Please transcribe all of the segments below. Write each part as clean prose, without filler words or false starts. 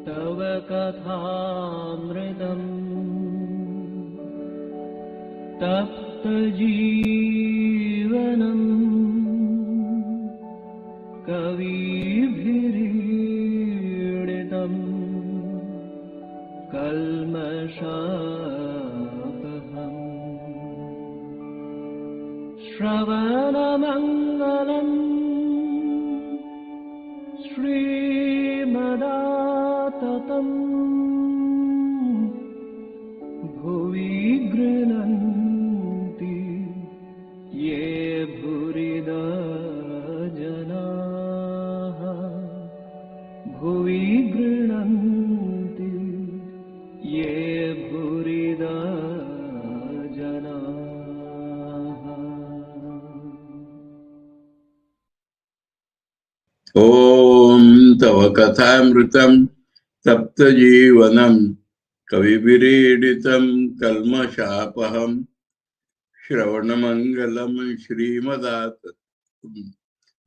तव कथामृतम् तप्तजीवनम् कविभिरीडितम् कल्मषापहम् श्रवणमङ्गलम् श्रीमदाततम् भुवि गृह्णन्ति ये भूरिदा जनाः भुवि गृह्णन्ति ये भूरिदा जनाः। ॐ तव कथामृतं तप्तजीवनं कविभिरीडितं कल्मषापहं श्रवणमङ्गलं श्रीमदाततं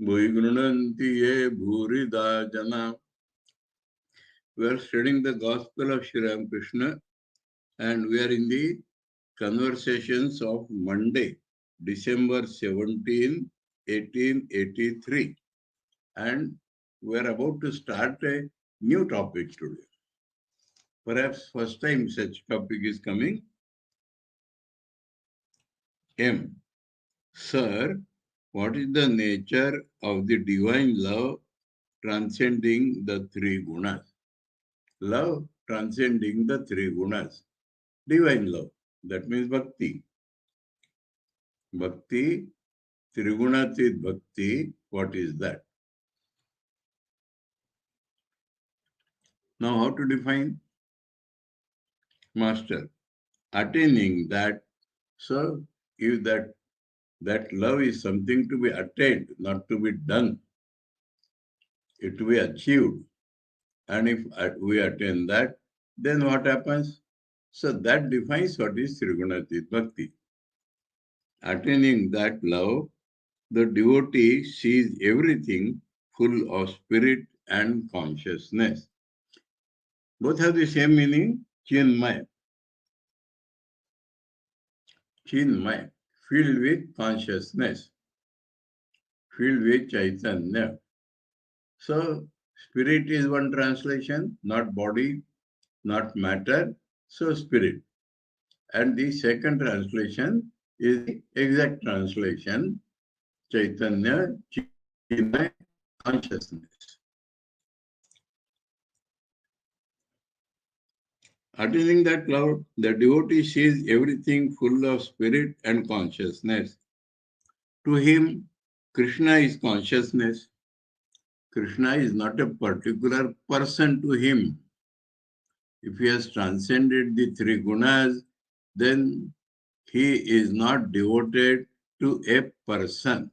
भुवि गृह्णन्ति ये भूरिदा जना. We are studying the Gospel of Sri Ramakrishna, and we are in the conversations of Monday, December 17, 1883. And we are about to start a new topic today. Perhaps first time such topic is coming. M. Sir, what is the nature of the divine love transcending the three gunas? Love transcending the three gunas. Divine love. That means bhakti. Bhakti, Trigunatit bhakti. What is that? Now, how to define? Master, attaining that. So, if that love is something to be attained, not to be done, it to be achieved. And if we attain that, then what happens? So, that defines what is Trigunatit Bhakti. Attaining that love, the devotee sees everything full of spirit and consciousness. Both have the same meaning, Chinmay. Chinmay, filled with consciousness, filled with Chaitanya. So, spirit is one translation, not body, not matter, so spirit. And the second translation is the exact translation, Chaitanya, Chinmay, consciousness. Attaining that love, the devotee sees everything full of spirit and consciousness. To him, Krishna is consciousness. Krishna is not a particular person to him. If he has transcended the three gunas, then he is not devoted to a person.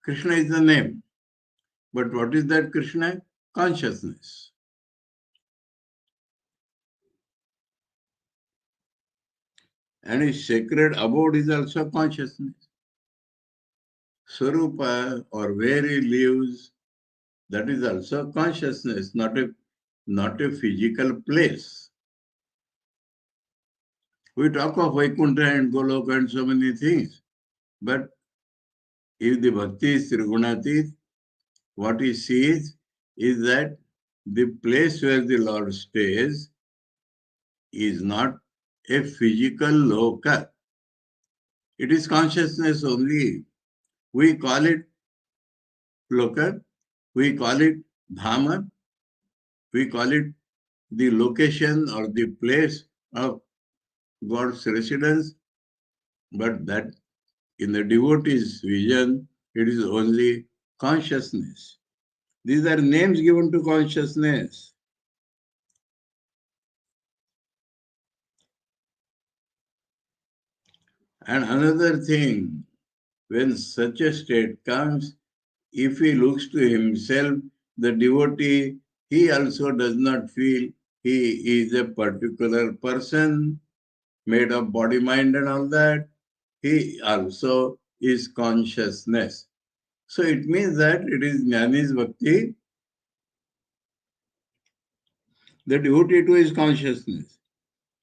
Krishna is the name. But what is that Krishna? Consciousness. And his sacred abode is also consciousness. Swarupa, or where he lives, that is also consciousness, not a physical place. We talk of Vaikuntha and Goloka and so many things, but if the bhakti is Trigunatit, what he sees is that the place where the Lord stays is not a physical loka. It is consciousness only. We call it loka, we call it dhama, we call it the location or the place of God's residence, but that in the devotee's vision, it is only consciousness. These are names given to consciousness. And another thing, when such a state comes, if he looks to himself, the devotee, he also does not feel he is a particular person made of body, mind and all that. He also is consciousness. So it means that it is Jnani's Bhakti. The devotee too is consciousness.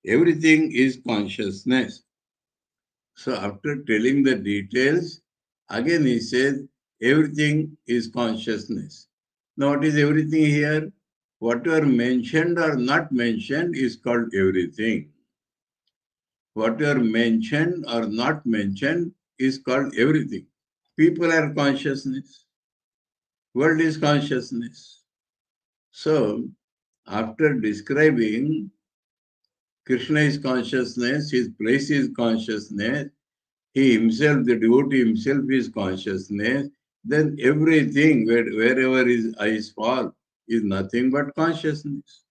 Everything is consciousness. So after telling the details, again he says, everything is consciousness. Now what is everything here? Whatever mentioned or not mentioned is called everything. Whatever mentioned or not mentioned is called everything. People are consciousness. World is consciousness. So after describing Krishna is consciousness, his place is consciousness, he himself, the devotee himself is consciousness, then everything, wherever his eyes fall, is nothing but consciousness.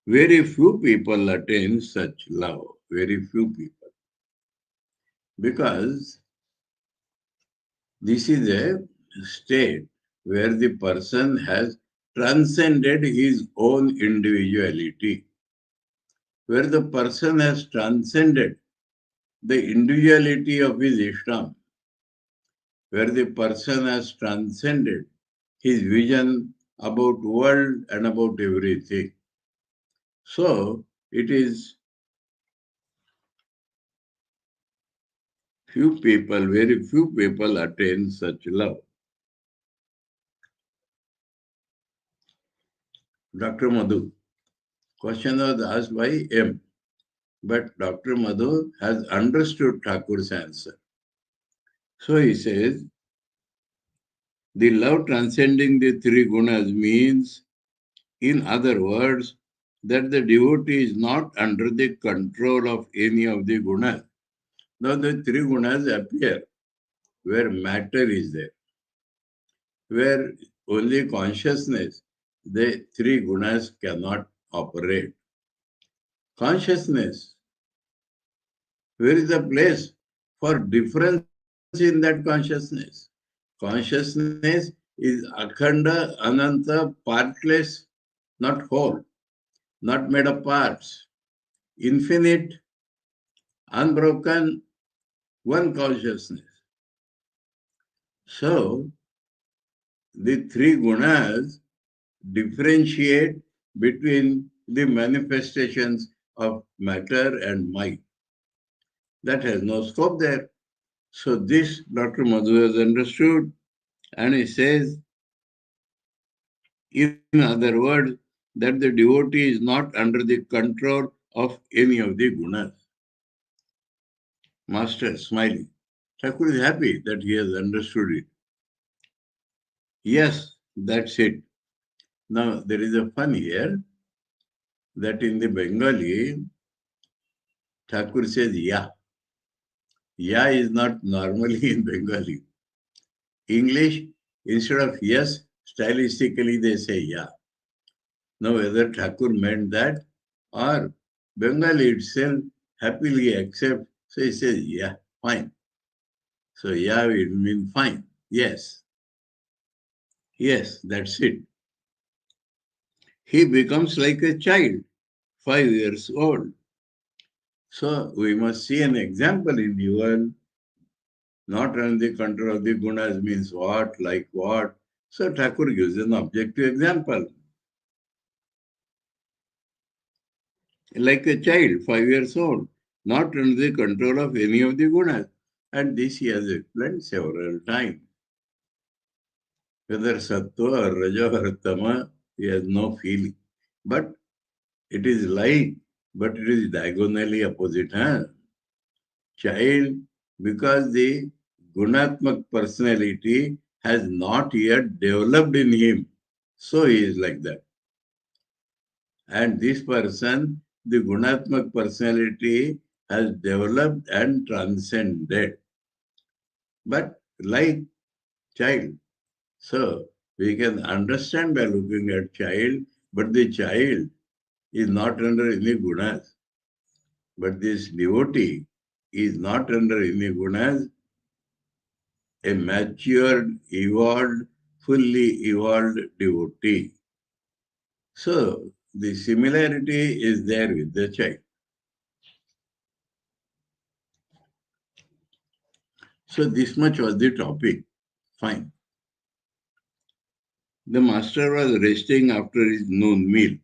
Very few people attain such love, very few people. Because this is a state where the person has transcended his own individuality, where the person has transcended the individuality of his Ishtam, where the person has transcended his vision about world and about everything. So it is few people, very few people attain such love. Dr. Madhu, question was asked by M, but Dr. Madhu has understood Thakur's answer. So he says, the love transcending the three gunas means, in other words, that the devotee is not under the control of any of the gunas. Now the three gunas appear where matter is there, where only consciousness, the three gunas cannot operate. Consciousness, where is the place for difference in that consciousness? Consciousness is akhanda, ananta, partless, not whole, not made of parts, infinite, unbroken, one consciousness. So, the three gunas differentiate between the manifestations of matter and mind. That has no scope there. So, this Dr. Madhu has understood, and he says, in other words, that the devotee is not under the control of any of the gunas. Master smiling. Thakur is happy that he has understood it. Yes, that's it. Now, there is a fun here that in the Bengali, Thakur says ya. Ya is not normally in Bengali. English, instead of yes, stylistically they say ya. Now, whether Thakur meant that or Bengali itself happily accepts, so he says yeah, fine. So ya will mean fine. Yes. Yes, that's it. He becomes like a child, 5 years old. So we must see an example in the world. Not under the control of the gunas means what, like what. So Thakur gives an objective example. Like a child, 5 years old, not under the control of any of the gunas. And this he has explained several times. Whether sattva or raja or tama, he has no feeling. But it is like, but it is diagonally opposite. Huh? Child, because the gunatmak personality has not yet developed in him. So he is like that. And this person, the gunatmak personality has developed and transcended. But like child, so we can understand by looking at child, but the child is not under any gunas. But this devotee is not under any gunas, a matured, evolved, fully evolved devotee. So the similarity is there with the child. So this much was the topic. Fine. The master was resting after his noon meal.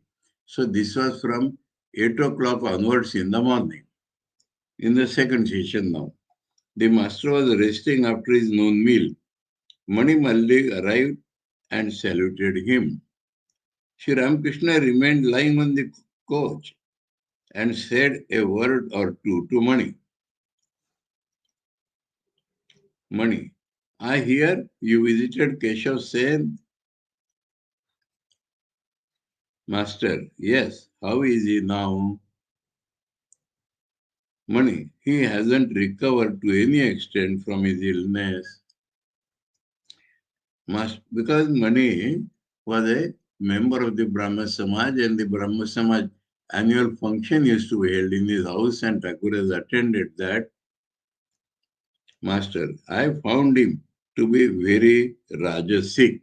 So this was from 8 o'clock onwards in the morning, in the second session now. The master was resting after his noon meal. Mani Mallik arrived and saluted him. Sri Ramakrishna remained lying on the couch and said a word or two to Mani. Mani, I hear you visited Keshav Sen. Master, yes, how is he now? Mani, he hasn't recovered to any extent from his illness. Because Mani was a member of the Brahma Samaj, and the Brahma Samaj annual function used to be held in his house, and Thakur has attended that. Master, I found him to be very Rajasic.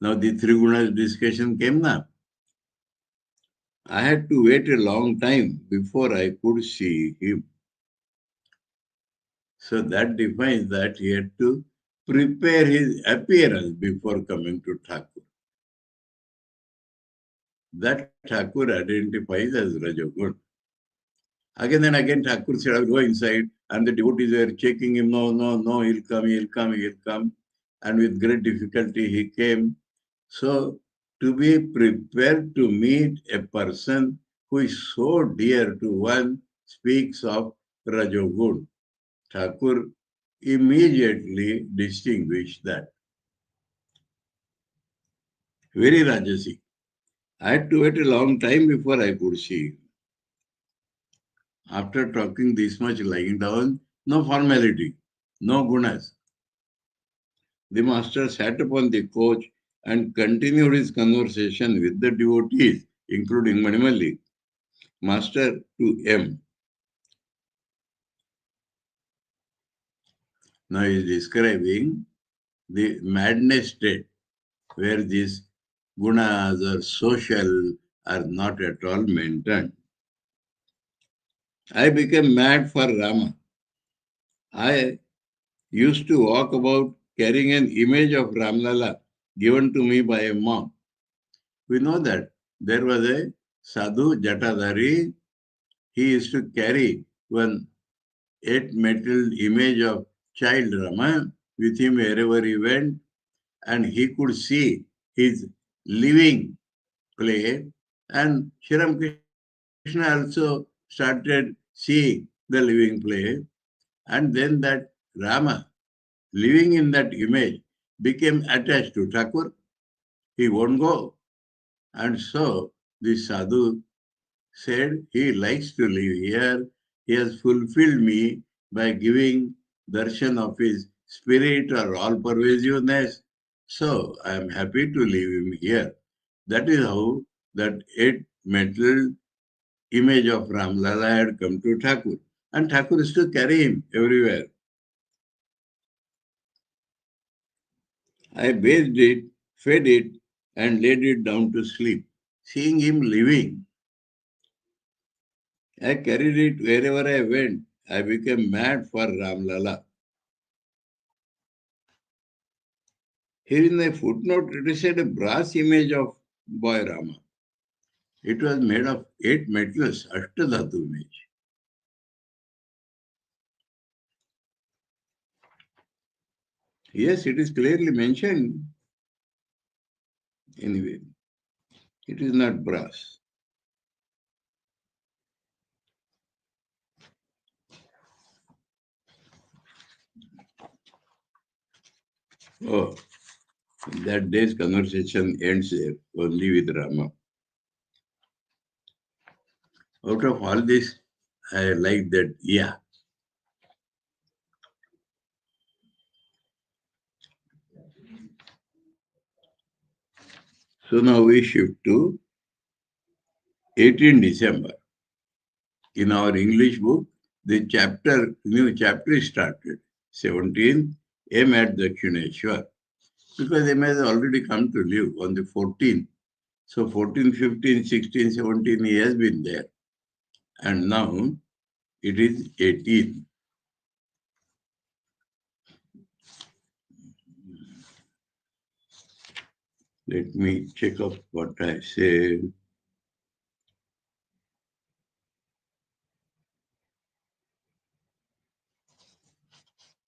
Now the three gunas discussion came now. I had to wait a long time before I could see him. So that defines that he had to prepare his appearance before coming to Thakur. That Thakur identifies as Rajogun. Again and again, Thakur said, I'll go inside, and the devotees were checking him. No, no, no, he'll come, he'll come, he'll come. And with great difficulty, he came. So, to be prepared to meet a person who is so dear to one speaks of Rajogun. Thakur immediately distinguished that. Very Rajasi. I had to wait a long time before I could see him. After talking this much lying down, no formality, no gunas. The master sat upon the couch and continued his conversation with the devotees, including Manimalli. Master to M. Now he is describing the madness state where these gunas or social are not at all maintained. I became mad for Rama. I used to walk about carrying an image of Ramlala given to me by a monk. We know that there was a sadhu Jatadhari. He used to carry one 8-metal image of child Rama with him wherever he went, and he could see his living play. And Sri Ramakrishna also started seeing the living play. And then that Rama, living in that image, became attached to Thakur. He won't go. And so the sadhu said, he likes to live here. He has fulfilled me by giving darshan of his spirit or all-pervasiveness. So I am happy to leave him here. That is how that 8-metal image of Ramlala had come to Thakur. And Thakur used to carry him everywhere. I bathed it, fed it, and laid it down to sleep. Seeing him living, I carried it wherever I went. I became mad for Ramlala. Here in the footnote, it is said a brass image of boy Rama. It was made of 8 metals, Ashtadhatu image. Yes, it is clearly mentioned. Anyway, it is not brass. Oh, that day's conversation ends there, only with Rama. Out of all this, I like that, yeah. So now we shift to 18 December. In our English book, the new chapter is started. 17, M at Dakshineshwar. Because M has already come to live on the 14th. So 14, 15, 16, 17, he has been there. And now it is 18. Let me check up what I said.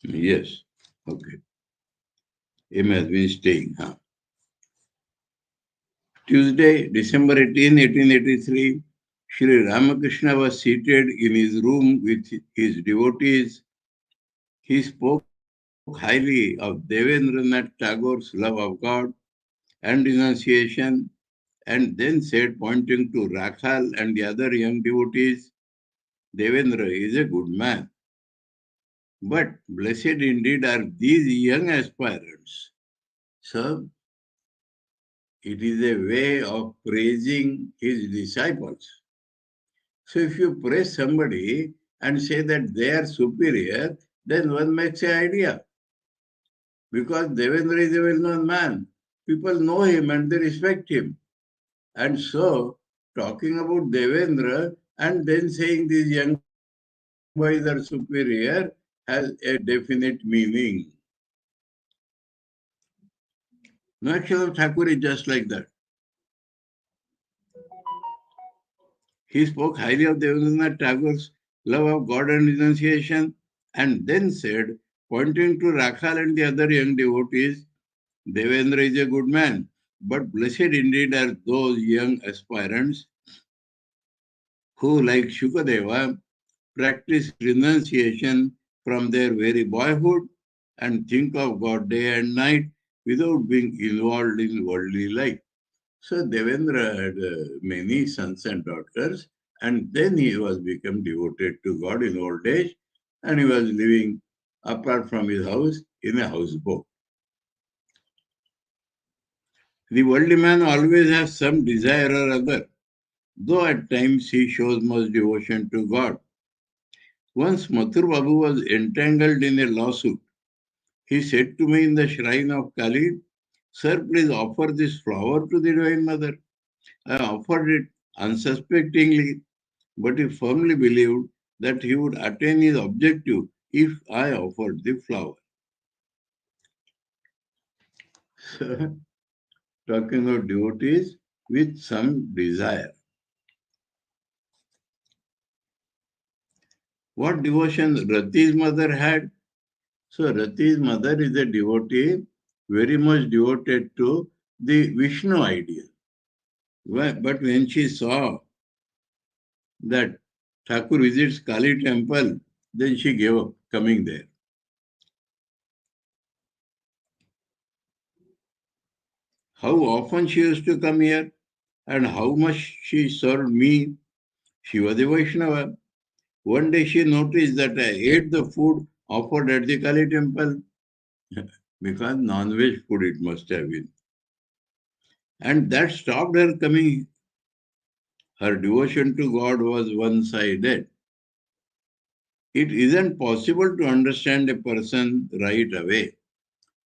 Yes, okay. M has been staying. Huh? Tuesday, December 18, 1883, Sri Ramakrishna was seated in his room with his devotees. He spoke highly of Devendranath Tagore's love of God and renunciation, and then said, pointing to Rakhal and the other young devotees, Devendra is a good man. But blessed indeed are these young aspirants. So, it is a way of praising his disciples. So, if you praise somebody and say that they are superior, then one makes an idea. Because Devendra is a well-known man. People know him and they respect him. And so, talking about Devendra and then saying these young boys are superior has a definite meaning. Nakshala Thakur is just like that. He spoke highly of Devendranath Tagore's love of God and renunciation, and then said, pointing to Rakhal and the other young devotees, Devendra is a good man, but blessed indeed are those young aspirants who, like Shukadeva, practice renunciation from their very boyhood and think of God day and night without being involved in worldly life. So Devendra had many sons and daughters, and then he was become devoted to God in old age, and he was living apart from his house in a houseboat. The worldly man always has some desire or other, though at times he shows much devotion to God. Once Mathur Babu was entangled in a lawsuit. He said to me in the shrine of Kali, Sir, please offer this flower to the Divine Mother. I offered it unsuspectingly, but he firmly believed that he would attain his objective if I offered the flower. Talking of devotees with some desire. What devotion Rati's mother had? So Rati's mother is a devotee very much devoted to the Vishnu ideal. But when she saw that Thakur visits Kali temple, then she gave up coming there. How often she used to come here and how much she served me. She was a Vaishnava. One day she noticed that I ate the food offered at the Kali temple because non-veg food it must have been. And that stopped her coming. Her devotion to God was one-sided. It isn't possible to understand a person right away.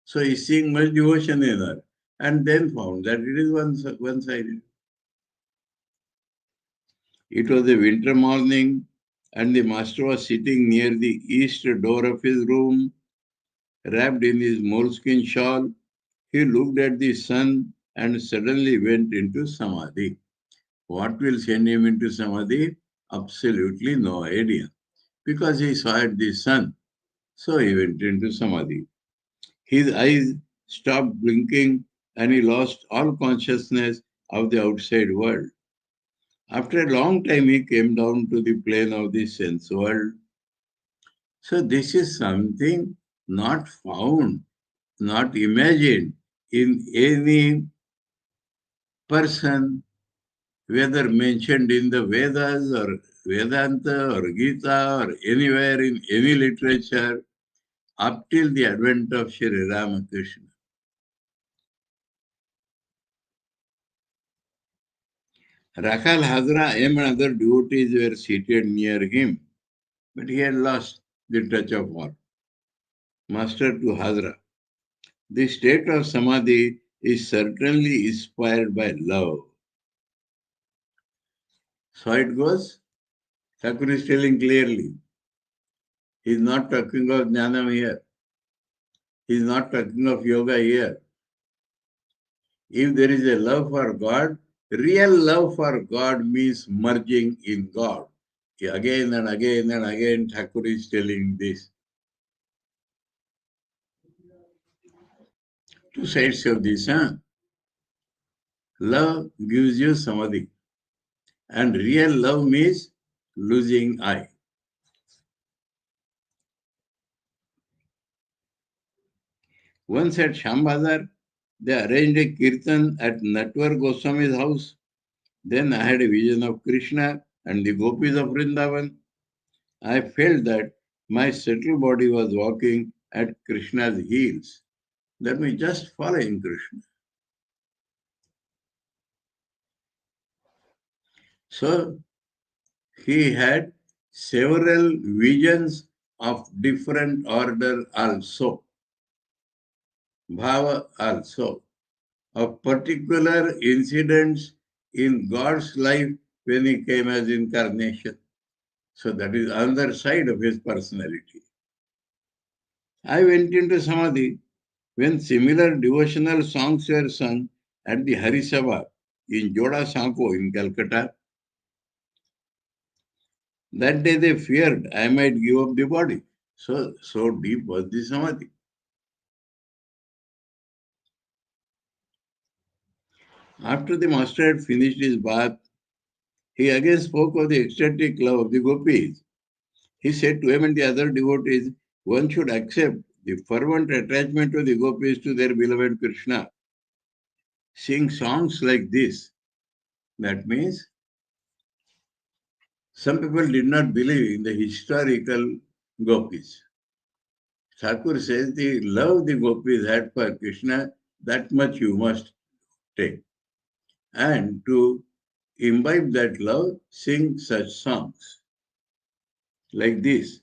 So he's seeing much devotion in her and then found that it is one-sided. It was a winter morning and the master was sitting near the east door of his room, wrapped in his moleskin shawl. He looked at the sun and suddenly went into samadhi. What will send him into samadhi? Absolutely no idea. Because he saw at the sun, so he went into samadhi. His eyes stopped blinking and he lost all consciousness of the outside world. After a long time, he came down to the plane of the sense world. So, this is something not found, not imagined in any person, whether mentioned in the Vedas or Vedanta or Gita or anywhere in any literature up till the advent of Sri Ramakrishna. Rakhal Hazra and other devotees were seated near him, but he had lost the touch of all. Master to Hazra. The state of Samadhi is certainly inspired by love. So it goes. Thakur is telling clearly. He is not talking of Jnanam here. He is not talking of yoga here. If there is a love for God, real love for God means merging in God. Again and again and again, Thakur is telling this. Two sides of this, huh? Love gives you samadhi, and real love means losing I. Once at Shambhadar, they arranged a kirtan at Natwar Goswami's house. Then I had a vision of Krishna and the gopis of Vrindavan. I felt that my subtle body was walking at Krishna's heels. Let me just follow in Krishna. So he had several visions of different order also, bhava also, of particular incidents in God's life when he came as incarnation. So that is another side of his personality. I went into Samadhi when similar devotional songs were sung at the Harisabha in Joda Sanko in Calcutta. That day they feared I might give up the body. So deep was the Samadhi. After the master had finished his bath, he again spoke of the ecstatic love of the gopis. He said to him and the other devotees, one should accept the fervent attachment of the gopis to their beloved Krishna. Sing songs like this. That means some people did not believe in the historical gopis. Thakur says the love the gopis had for Krishna, that much you must take. And to imbibe that love, sing such songs like this.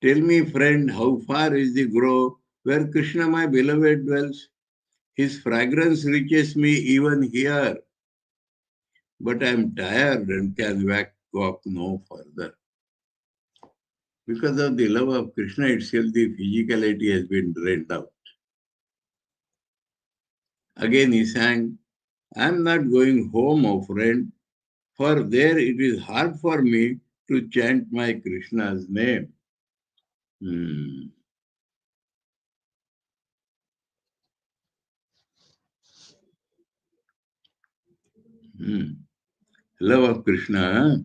Tell me, friend, how far is the grove where Krishna, my beloved, dwells? His fragrance reaches me even here, but I am tired and can walk no further. Because of the love of Krishna itself, the physicality has been drained out. Again he sang, I am not going home, O friend, for there it is hard for me to chant my Krishna's name. Hmm. Hmm. Love of Krishna. Huh?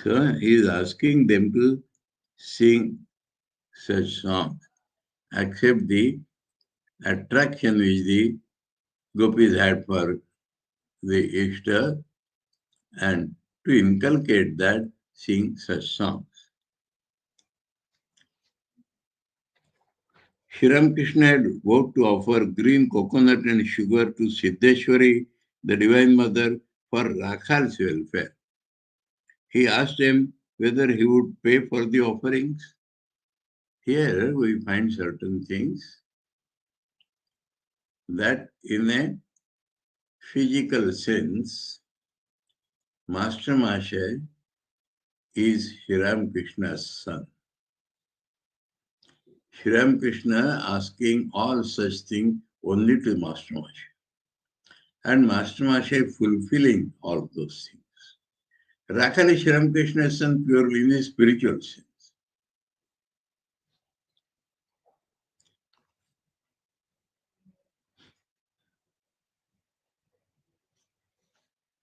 So he is asking them to sing such songs, accept the attraction which the gopis had for the Ishta, and to inculcate that, sing such songs. Sri Ramakrishna had vowed to offer green coconut and sugar to Siddheshwari, the Divine Mother, for Rakhal's welfare. He asked him whether he would pay for the offerings. Here we find certain things that in a physical sense, Master Masha is Sri Ramakrishna's son. Sri Ramakrishna asking all such things only to Master Masha. And Master Masha fulfilling all those things. Rakhal is Sri Ramakrishna's son purely in a spiritual sense.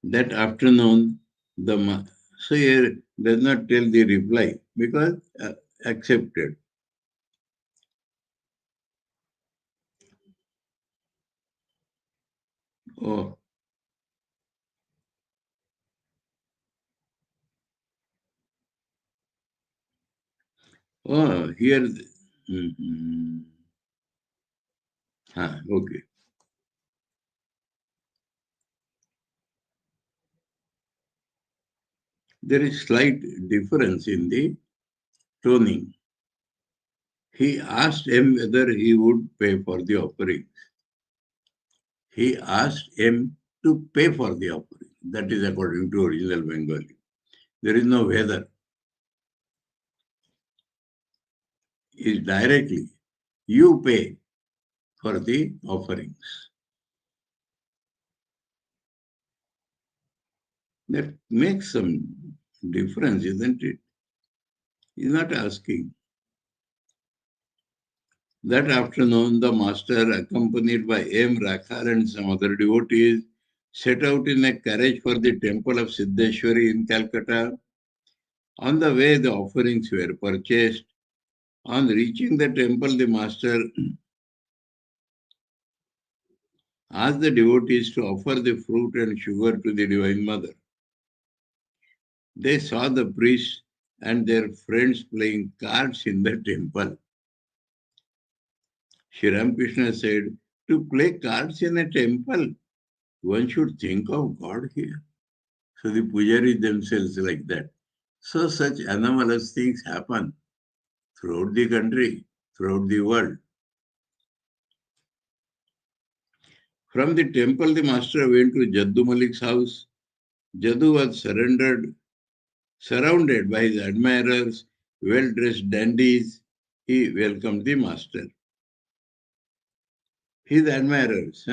That afternoon, so here does not tell the reply because accepted. Oh, oh, here. Mm-hmm. Okay. There is slight difference in the toning. He asked him whether he would pay for the offering. He asked him to pay for the offering. That is according to original Bengali. There is no whether. is directly you pay for the offerings. That makes some difference, isn't it? He's not asking. That afternoon, the master, accompanied by M. Rakhar and some other devotees, set out in a carriage for the temple of Siddheshwari in Calcutta. On the way, the offerings were purchased. On reaching the temple, the master asked the devotees to offer the fruit and sugar to the Divine Mother. They saw the priests and their friends playing cards in the temple. Sri Ramakrishna said, to play cards in a temple, one should think of God here. So the pujaris themselves like that. So such anomalous things happen throughout the country, throughout the world. From the temple, the master went to Jaddu Malik's house. Jaddu was surrounded by his admirers, well-dressed dandies. He welcomed the master. His admirers,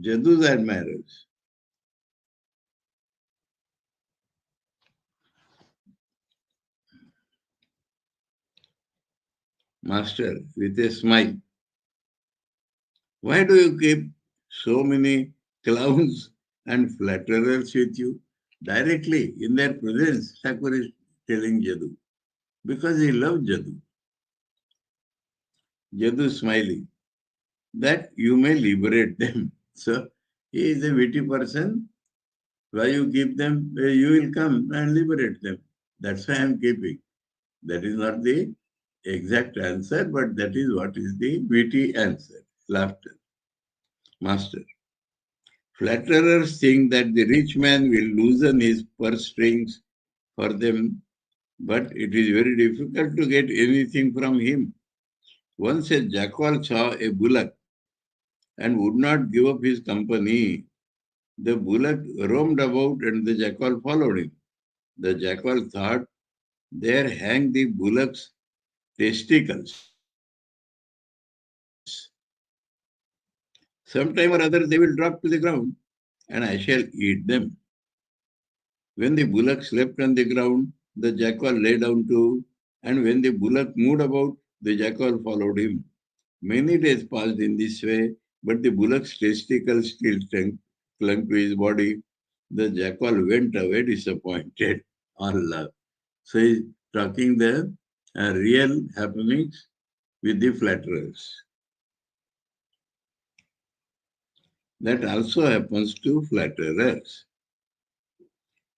Jaddu's admirers. Master, with a smile, why do you keep so many clowns and flatterers with you? Directly in their presence, Thakur is telling Jaddu, because he loved Jaddu. Jaddu smiling, that you may liberate them. So he is a witty person. Why you keep them? You will come and liberate them. That's why I am keeping. That is not the exact answer, but that is what is the witty answer. Laughter. Master. Flatterers think that the rich man will loosen his purse strings for them, but it is very difficult to get anything from him. Once a jackal saw a bullock and would not give up his company. The bullock roamed about and the jackal followed him. The jackal thought, there hang the bullock's testicles. Sometime or other they will drop to the ground and I shall eat them. When the bullock slept on the ground, the jackal lay down too, and when the bullock moved about, the jackal followed him. Many days passed in this way, but the bullock's testicles still clung to his body. The jackal went away disappointed. Allah. So he's talking the real happenings with the flatterers. That also happens to flatterers.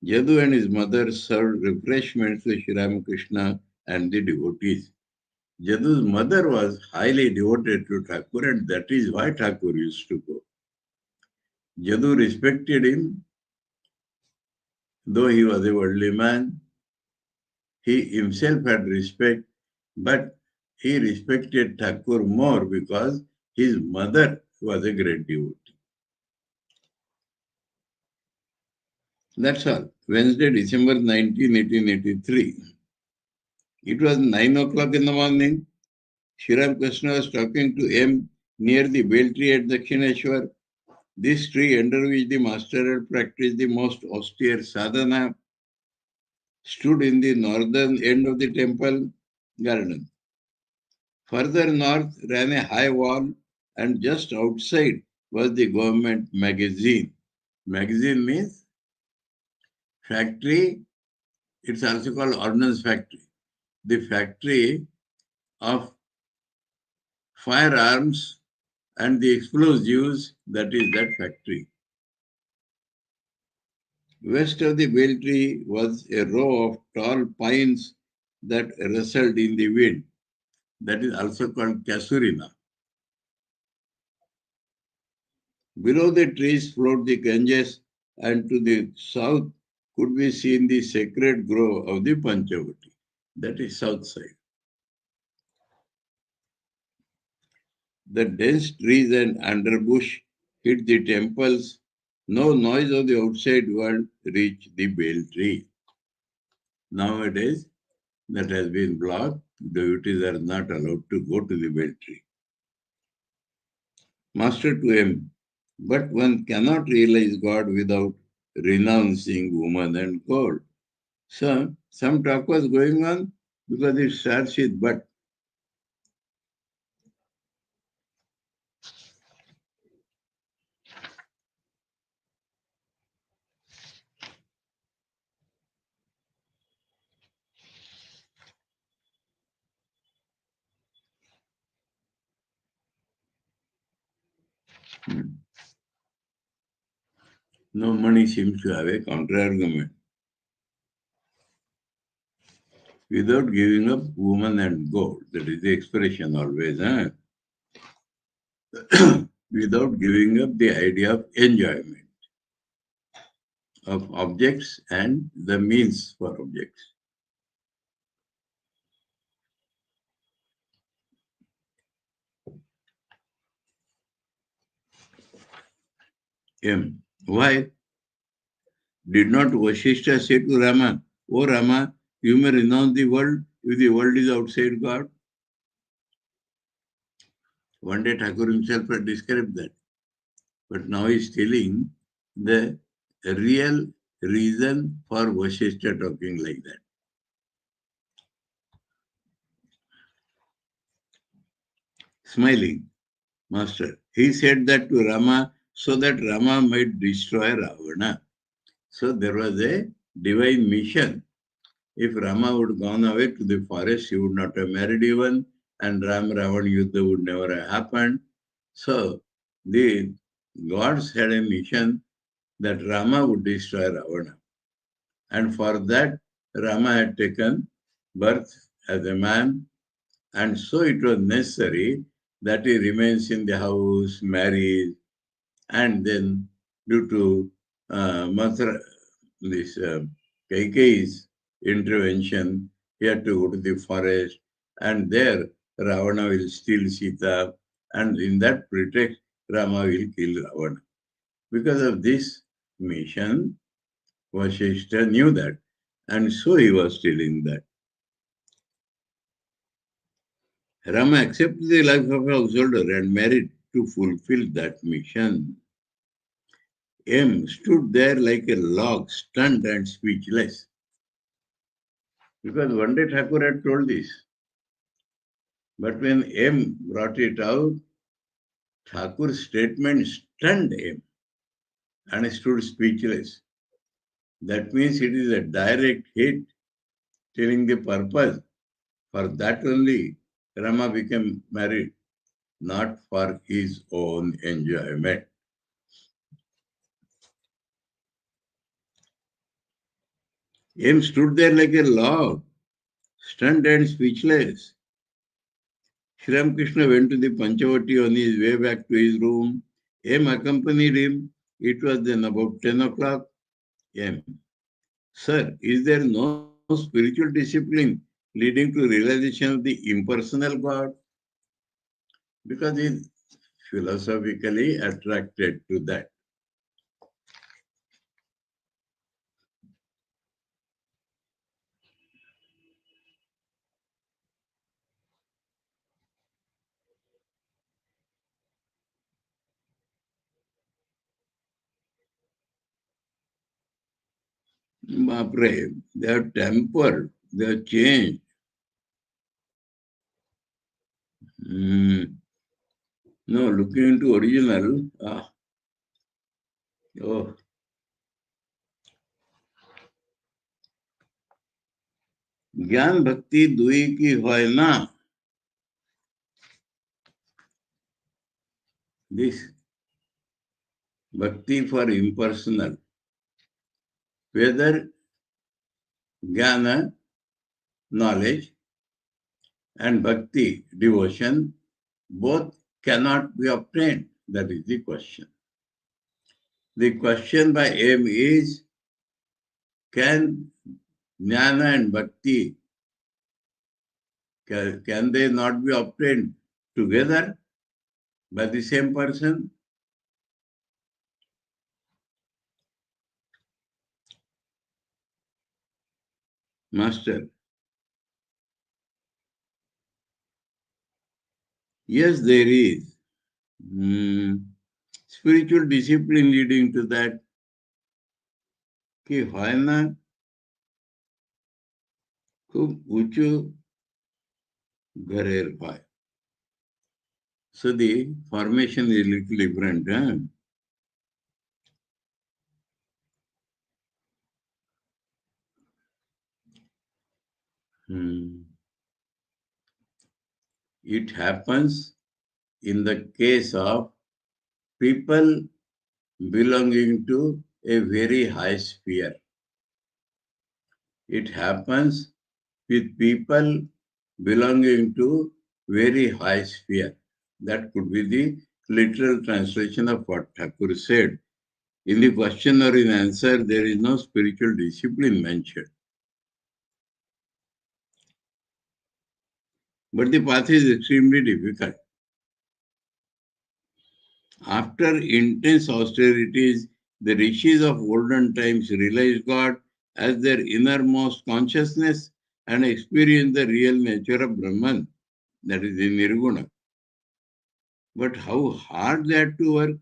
Jaddu and his mother served refreshments to Sri Ramakrishna and the devotees. Jaddu's mother was highly devoted to Thakur, and that is why Thakur used to go. Jaddu respected him, though he was a worldly man. He himself had respect, but he respected Thakur more because his mother was a great devotee. That's all. Wednesday, December 19, 1883. It was 9 o'clock in the morning. Sri Ramakrishna was talking to M near the bell tree at Dakshineshwar. This tree under which the master had practiced the most austere sadhana stood in the northern end of the temple garden. Further north ran a high wall, and just outside was the government magazine. Magazine means factory. It's also called ordnance factory. The factory of firearms and the explosives, that is that factory. West of the bell tree was a row of tall pines that rustled in the wind. That is also called Kasurina. Below the trees flowed the Ganges, and to the south could be seen the sacred grove of the Panchavati. That is south side. The dense trees and underbush hid the temples. No noise of the outside world reached the bell tree. Nowadays, that has been blocked. devotees are not allowed to go to the beltry. Master to him, but one cannot realize God without renouncing woman and gold. So, some talk was going on because it starts with but. No money seems to have a counter-argument. Without giving up woman and gold, that is the expression always, without giving up the idea of enjoyment of objects and the means for objects. M. Why did not Vasishtha say to Rama, "O Rama, you may renounce the world if the world is outside God"? One day Thakur himself had described that. But now he is telling the real reason for Vasishtha talking like that. Smiling, Master, he said that to Rama so that Rama might destroy Ravana. So there was a divine mission. If Rama would have gone away to the forest, he would not have married even, and Ram-Ravan Yuddha would never have happened. So the gods had a mission that Rama would destroy Ravana. And for that, Rama had taken birth as a man, and so it was necessary that he remains in the house, marries, and then due to Mathura, this Kaikeyi's intervention, he had to go to the forest, and there Ravana will steal Sita, and in that pretext, Rama will kill Ravana. Because of this mission, Vasishtha knew that, and so he was stealing that. Rama accepted the life of a householder and married to fulfill that mission. M stood there like a log, stunned and speechless. Because one day Thakur had told this. But when M brought it out, Thakur's statement stunned M and he stood speechless. That means it is a direct hit, telling the purpose. For that only Rama became married, not for his own enjoyment. M stood there like a log, stunned and speechless. Sri Ramakrishna went to the Panchavati on his way back to his room. M accompanied him. It was then about 10 o'clock. M. Sir, is there no spiritual discipline leading to realization of the impersonal God? Because he is philosophically attracted to that. Bapre, they have tempered, they have changed. No, looking into original, oh, ज्ञान भक्ति दुई की होय ना. This bhakti for impersonal, whether jnana, knowledge, and bhakti, devotion, both cannot be obtained. That is the question. The question by M is, can jnana and bhakti, can they not be obtained together by the same person? Master, Yes, there is. Spiritual discipline leading to that कि হয় না খুব উঁচু ঘরের হয়. So the formation is little different. Huh? It happens in the case of people belonging to a very high sphere. It happens with people belonging to very high sphere. That could be the literal translation of what Thakur said. In the question or in answer, there is no spiritual discipline mentioned. But the path is extremely difficult. After intense austerities, the rishis of olden times realized God as their innermost consciousness and experienced the real nature of Brahman, that is the Nirguna. But how hard they had to work.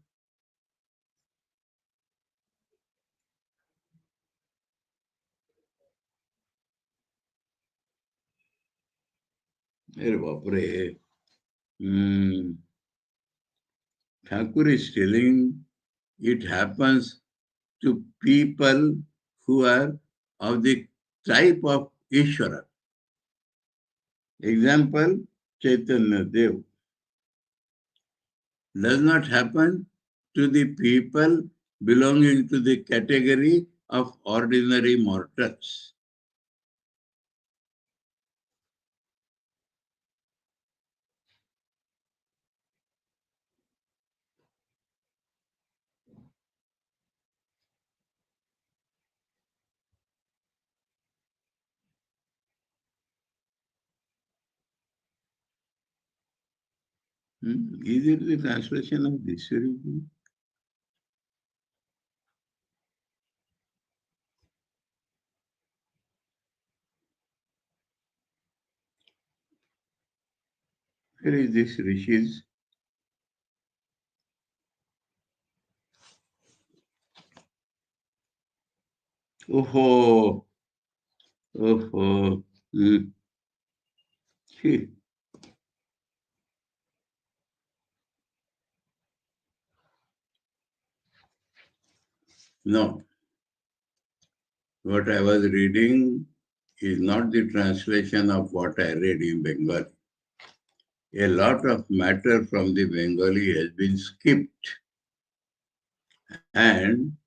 Thakur is telling it happens to people who are of the type of Ishvara. Example, Chaitanya Dev. Does not happen to the people belonging to the category of ordinary mortals. Is it the translation of this very thing? Where is this rishis? Oh, oh, No. What I was reading is not the translation of what I read in Bengali. A lot of matter from the Bengali has been skipped. And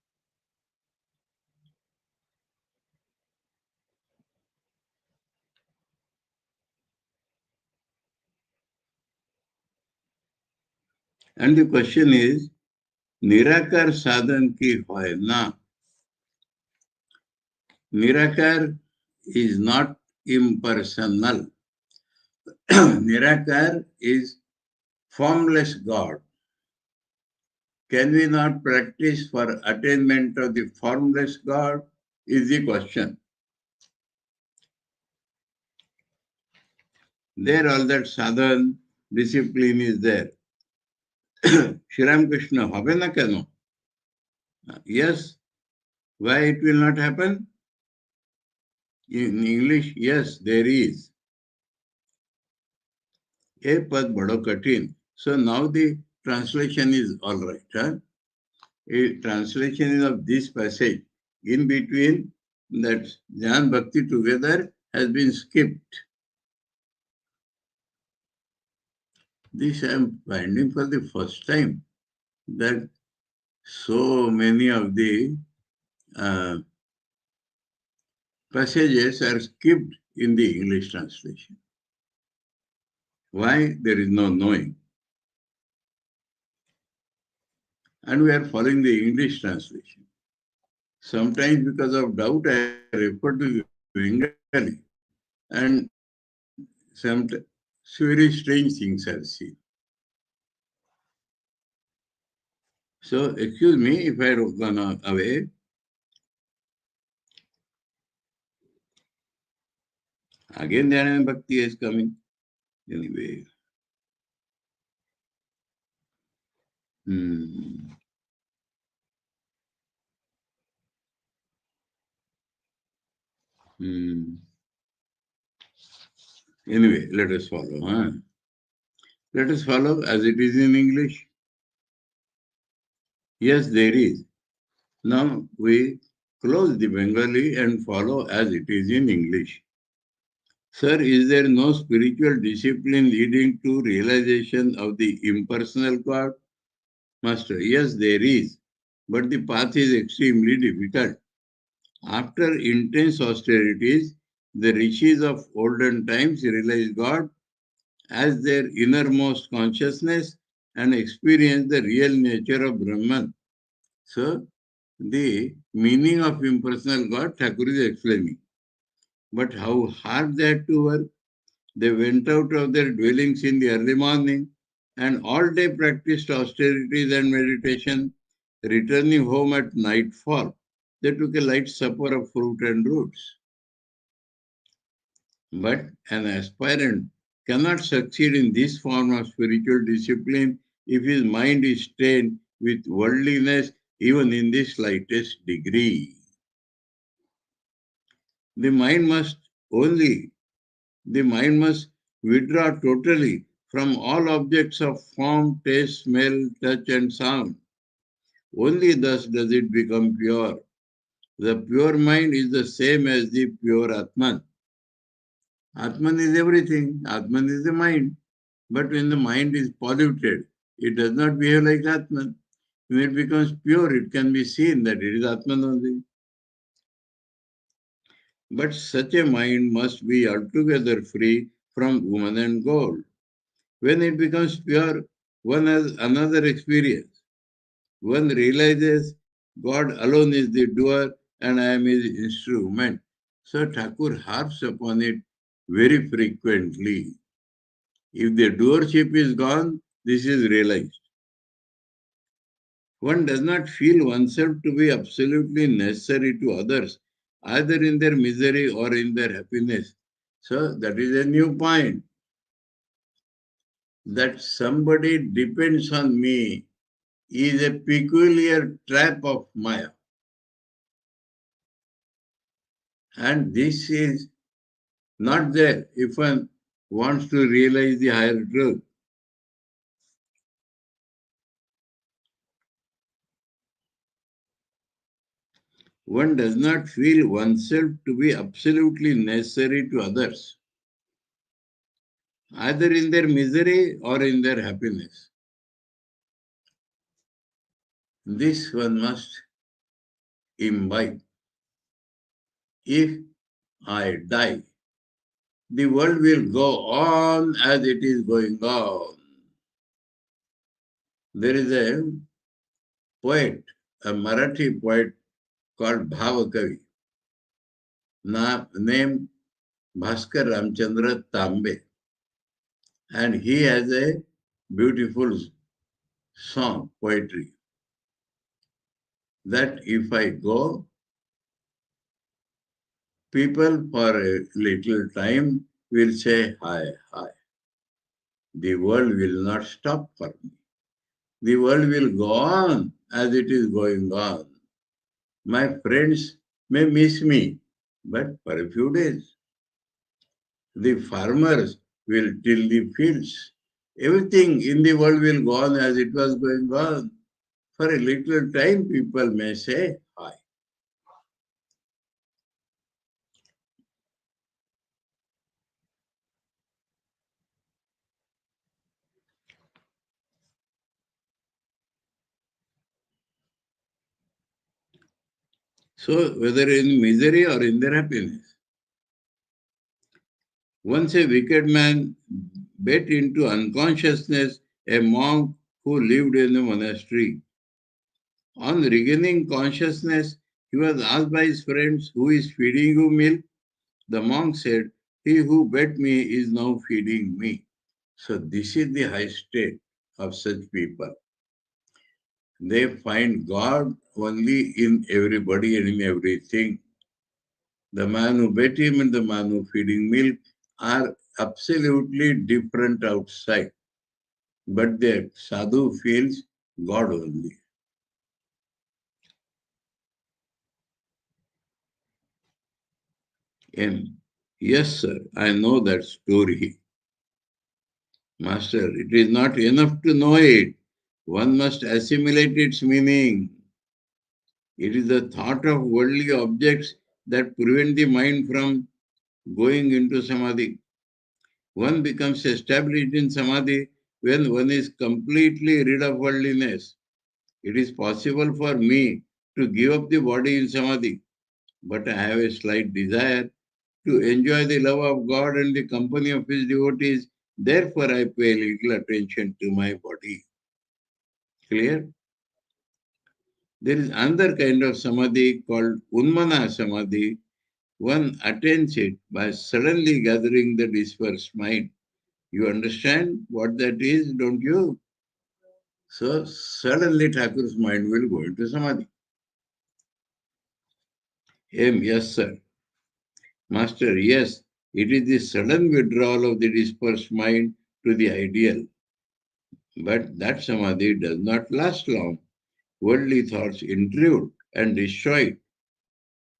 the question is, Nirakar sadhan ki hoy na? Nirakar is not impersonal. Nirakar is formless God. Can we not practice for attainment of the formless God? Is the question. There all that sadhan discipline is there. Sri Ramakrishna hobe na keno? Yes. Why it will not happen? In English, yes, there is. A pad bado katin. So now the translation is all right. Huh? A translation is of this passage. In between, that Jnana Bhakti together has been skipped. This I am finding for the first time, that so many of the passages are skipped in the English translation. Why? There is no knowing. And we are following the English translation. Sometimes because of doubt, I refer to the Bengali. And sometimes very strange things are seen. So, excuse me if I have gone away. Again, Dhyana Bhakti is coming. Anyway. Hmm. Hmm. Anyway, let us follow. Huh? Let us follow as it is in English. Yes, there is. Now we close the Bengali and follow as it is in English. Sir, is there no spiritual discipline leading to realization of the impersonal God? Master, yes, there is. But the path is extremely difficult. After intense austerities, the rishis of olden times realized God as their innermost consciousness and experienced the real nature of Brahman. So, the meaning of impersonal God, Thakur is explaining. But how hard they had to work. They went out of their dwellings in the early morning and all day practiced austerities and meditation. Returning home at nightfall, they took a light supper of fruit and roots. But an aspirant cannot succeed in this form of spiritual discipline if his mind is stained with worldliness even in the slightest degree. The mind must only, the mind must withdraw totally from all objects of form, taste, smell, touch, and sound. Only thus does it become pure. The pure mind is the same as the pure Atman. Atman is everything. Atman is the mind. But when the mind is polluted, it does not behave like Atman. When it becomes pure, it can be seen that it is Atman only. But such a mind must be altogether free from woman and gold. When it becomes pure, one has another experience. One realizes God alone is the doer and I am his instrument. So Thakur harps upon it very frequently. If the doership is gone, this is realized. One does not feel oneself to be absolutely necessary to others, either in their misery or in their happiness. So that is a new point. That somebody depends on me is a peculiar trap of Maya. And this is not there if one wants to realize the higher truth. One does not feel oneself to be absolutely necessary to others, either in their misery or in their happiness. This one must imbibe. If I die, the world will go on as it is going on. There is a poet, a Marathi poet called Bhavakavi, named Bhaskar Ramchandra Tambe. And he has a beautiful song, poetry, that if I go, people for a little time will say, hi, hi. The world will not stop for me. The world will go on as it is going on. My friends may miss me, but for a few days. The farmers will till the fields. Everything in the world will go on as it was going on. For a little time, people may say, hi. So, whether in misery or in their happiness. Once a wicked man bet into unconsciousness a monk who lived in a monastery. On regaining consciousness, he was asked by his friends, who is feeding you milk? The monk said, he who bet me is now feeding me. So this is the high state of such people. They find God only in everybody and in everything. The man who bet him and the man who feeding milk are absolutely different outside. But the sadhu feels God only. M. Yes, sir, I know that story. Master, it is not enough to know it. One must assimilate its meaning. It is the thought of worldly objects that prevent the mind from going into samadhi. One becomes established in samadhi when one is completely rid of worldliness. It is possible for me to give up the body in samadhi, but I have a slight desire to enjoy the love of God and the company of His devotees. Therefore, I pay little attention to my body. Clear? There is another kind of samadhi called Unmana Samadhi. One attains it by suddenly gathering the dispersed mind. You understand what that is, don't you? So, suddenly Thakur's mind will go into samadhi. Yes, sir. Master, yes, it is the sudden withdrawal of the dispersed mind to the ideal. But that samadhi does not last long. Worldly thoughts intrude and destroy it.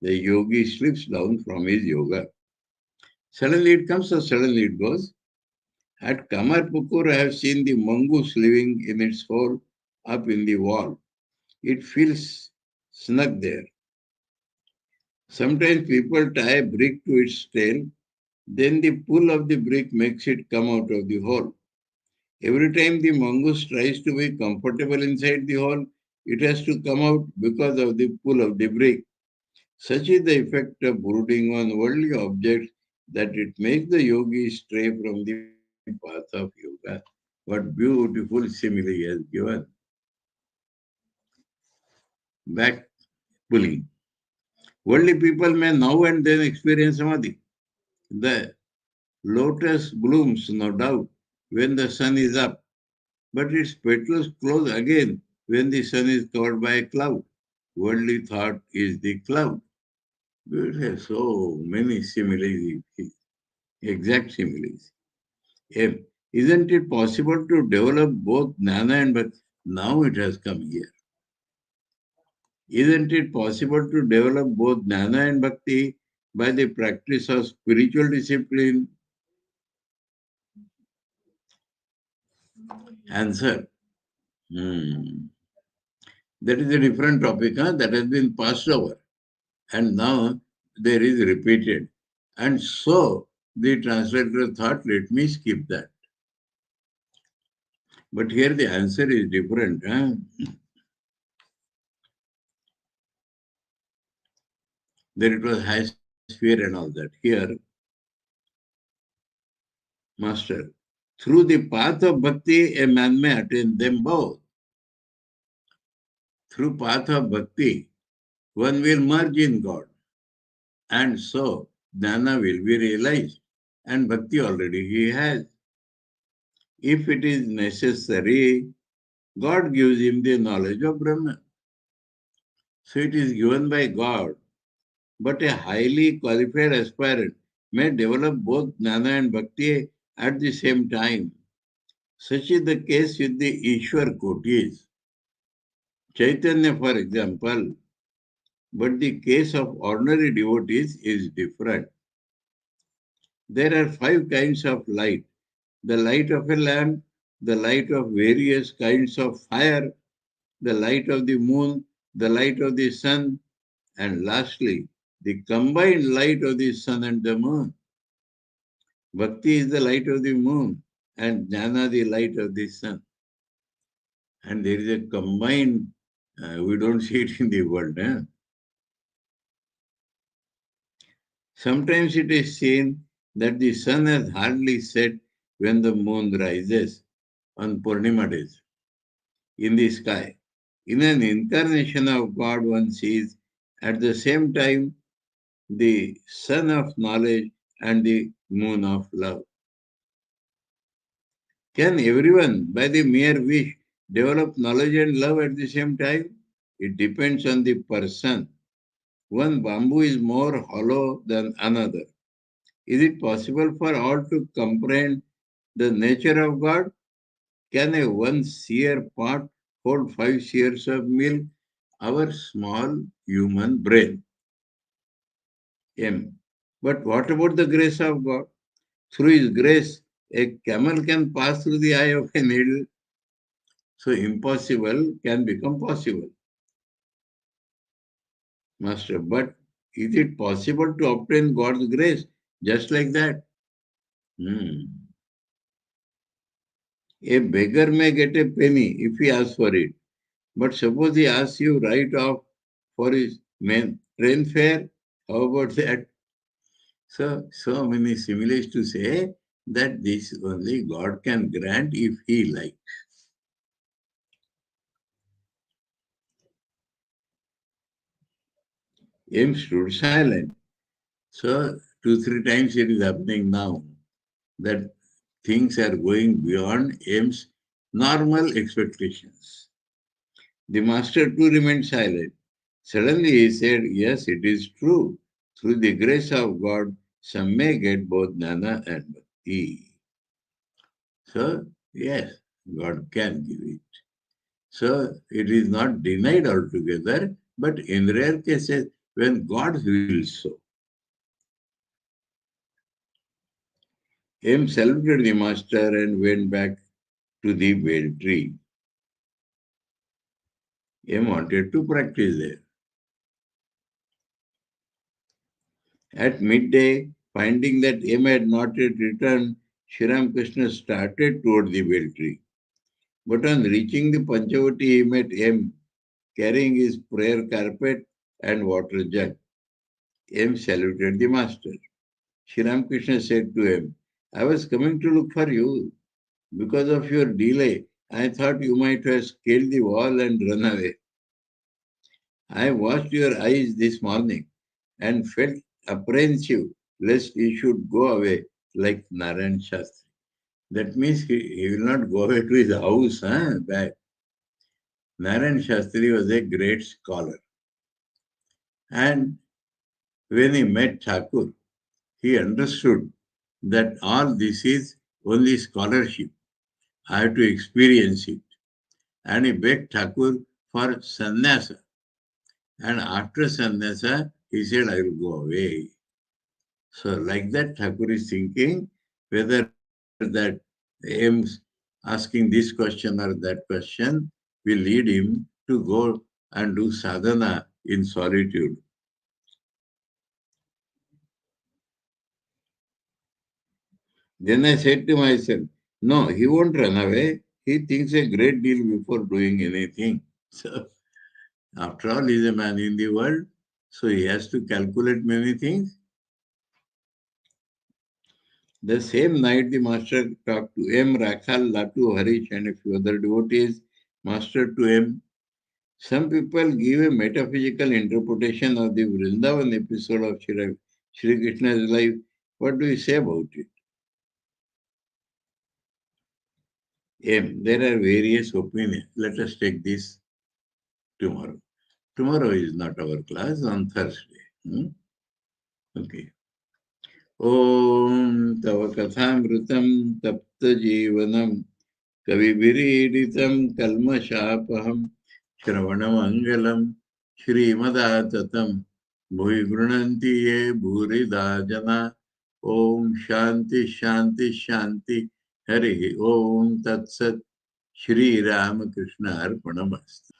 The yogi slips down from his yoga. Suddenly it comes, so suddenly it goes. At Kamarpukur, I have seen the mongoose living in its hole up in the wall. It feels snug there. Sometimes people tie a brick to its tail, then the pull of the brick makes it come out of the hole. Every time the mongoose tries to be comfortable inside the hole, it has to come out because of the pull of the brick. Such is the effect of brooding on worldly objects that it makes the yogi stray from the path of yoga. What beautiful simile he has given. Back pulling. Worldly people may now and then experience samadhi. The lotus blooms, no doubt, when the sun is up, but its petals close again when the sun is covered by a cloud. Worldly thought is the cloud. We have so many similes, exact similes. Isn't it possible to develop both jnana and bhakti? Now it has come here. Isn't it possible to develop both jnana and bhakti by the practice of spiritual discipline? Answer. That is a different topic that has been passed over. And now there is repeated. And so the translator thought, let me skip that. But here the answer is different. Then it was high sphere and all that. Here, Master, through the path of bhakti, a man may attain them both. Through path of bhakti, one will merge in God. And so, jnana will be realized. And bhakti already he has. If it is necessary, God gives him the knowledge of Brahman. So it is given by God. But a highly qualified aspirant may develop both jnana and bhakti at the same time. Such is the case with the Ishwar Kotis. Chaitanya, for example, but the case of ordinary devotees is different. There are 5 kinds of light: the light of a lamp, the light of various kinds of fire, the light of the moon, the light of the sun, and lastly, the combined light of the sun and the moon. Bhakti is the light of the moon, and jnana the light of the sun. And there is a combined, we don't see it in the world. Sometimes it is seen that the sun has hardly set when the moon rises on Purnima days in the sky. In an incarnation of God, one sees at the same time the sun of knowledge and the moon of love. Can everyone, by the mere wish, develop knowledge and love at the same time? It depends on the person. One bamboo is more hollow than another. Is it possible for all to comprehend the nature of God? Can a one seer part hold 5 shares of milk, our small human brain. M. But what about the grace of God? Through His grace, a camel can pass through the eye of a needle. So impossible can become possible. Master, but is it possible to obtain God's grace just like that? A beggar may get a penny if he asks for it. But suppose he asks you right off for his train fare, how about that? So many similes to say that this only God can grant if He likes. M stood silent. So 2-3 times it is happening now that things are going beyond M's normal expectations. The master too remained silent. Suddenly he said, yes, it is true. Through the grace of God, some may get both jnana and bhakti. So, yes, God can give it. So, it is not denied altogether, but in rare cases, when God wills so. M saluted the master and went back to the bell tree. M wanted to practice there. At midday, finding that M had not yet returned, Sri Ramakrishna started toward the bell tree. But on reaching the Panchavati, he met M carrying his prayer carpet and water jug. M saluted the master. Sri Ramakrishna said to him, I was coming to look for you. Because of your delay, I thought you might have scaled the wall and run away. I watched your eyes this morning and felt apprehensive lest he should go away like Narayan Shastri. That means he will not go away to his house, back. Narayan Shastri was a great scholar. And when he met Thakur, he understood that all this is only scholarship. I have to experience it. And he begged Thakur for sannyasa. And after sannyasa, he said, I will go away. So like that, Thakur is thinking whether that aims asking this question or that question will lead him to go and do sadhana in solitude. Then I said to myself, no, he won't run away. He thinks a great deal before doing anything. So after all, he is a man in the world, so he has to calculate many things. The same night, the master talked to M. Rakhal, Latu, Harish, and a few other devotees. Master to M. Some people give a metaphysical interpretation of the Vrindavan episode of Shri Krishna's life. What do you say about it? M. There are various opinions. Let us take this tomorrow. Tomorrow is not our class, on Thursday. Okay. Om Tava Kathāmritam Tapta Jivanam Kaviviridhitam Kalmashapaham Shravanam Shrimadatam Bhuvi Grunanti Ye Bhurida Jana Om Shanti Shanti Shanti Hari Om Tat Sat Sri Ramakrishna Arpanamastu.